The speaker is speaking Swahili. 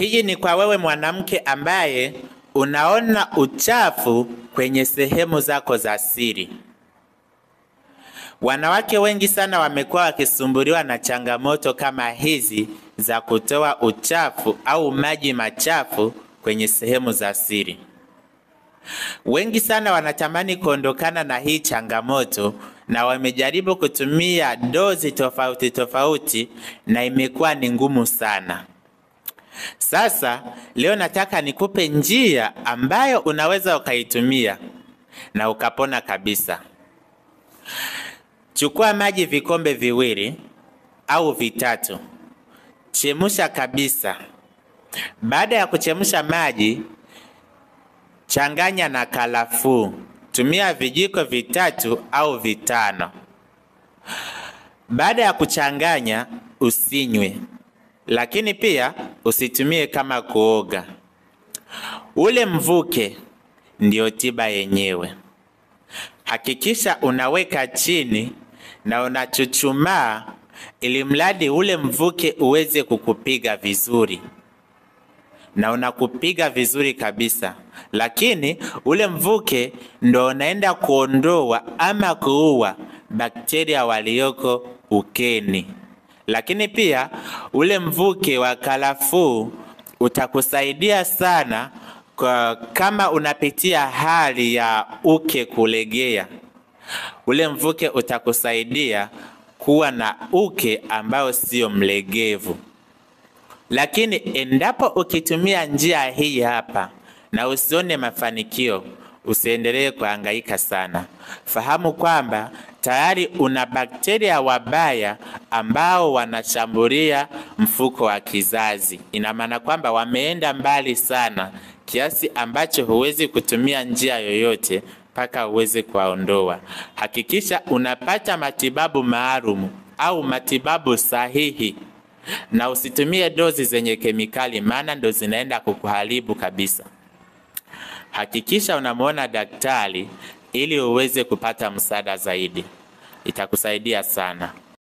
Hii ni kwa wewe mwanamke ambaye unaona uchafu kwenye sehemu zako za siri. Wanawake wengi sana wamekuwa wakisumbuliwa na changamoto kama hizi za kutoa uchafu au maji machafu kwenye sehemu za siri. Wengi sana wanatamani kuondokana na hii changamoto na wamejaribu kutumia dozi tofauti tofauti na imekuwa ni ngumu sana. Sasa leo nataka nikupe njia ambayo unaweza ukaitumia na ukapona kabisa. Chukua maji vikombe 2 au 3. Chemsha kabisa. Baada ya kuchemsha maji, changanya na karafuu. Tumia vijiko 3 au 5. Baada ya kuchanganya, usinywe. Lakini pia usitumie kama kuoga. Ule mvuke ndio tiba yenyewe. Hakikisha unaweka chini na unachuchumaa ili mradi ule mvuke uweze kukupiga vizuri. Na unakupiga vizuri kabisa. Lakini ule mvuke ndo unaenda kuondoa ama kuua bakteria walioko ukeni. Lakini pia ule mvuke wa karafuu utakusaidia sana kama unapitia hali ya uke kulegea. Ule mvuke utakusaidia kuwa na uke ambao sio mlegevu. Lakini endapo ukitumia njia hii hapa na usione mafanikio, usiendelee kuhangaika sana. Fahamu kwamba tayari una bakteria wabaya ambao wanashambulia mfuko wa kizazi. Ina maana kwamba wameenda mbali sana kiasi ambacho huwezi kutumia njia yoyote mpaka uweze kuwaondoa. Hakikisha unapata matibabu maalum au matibabu sahihi, na usitumie dozi zenye kemikali, maana ndo zinaenda kukuharibu kabisa. Hakikisha unamuona daktari ili uweze kupata msaada zaidi. Itakusaidia sana.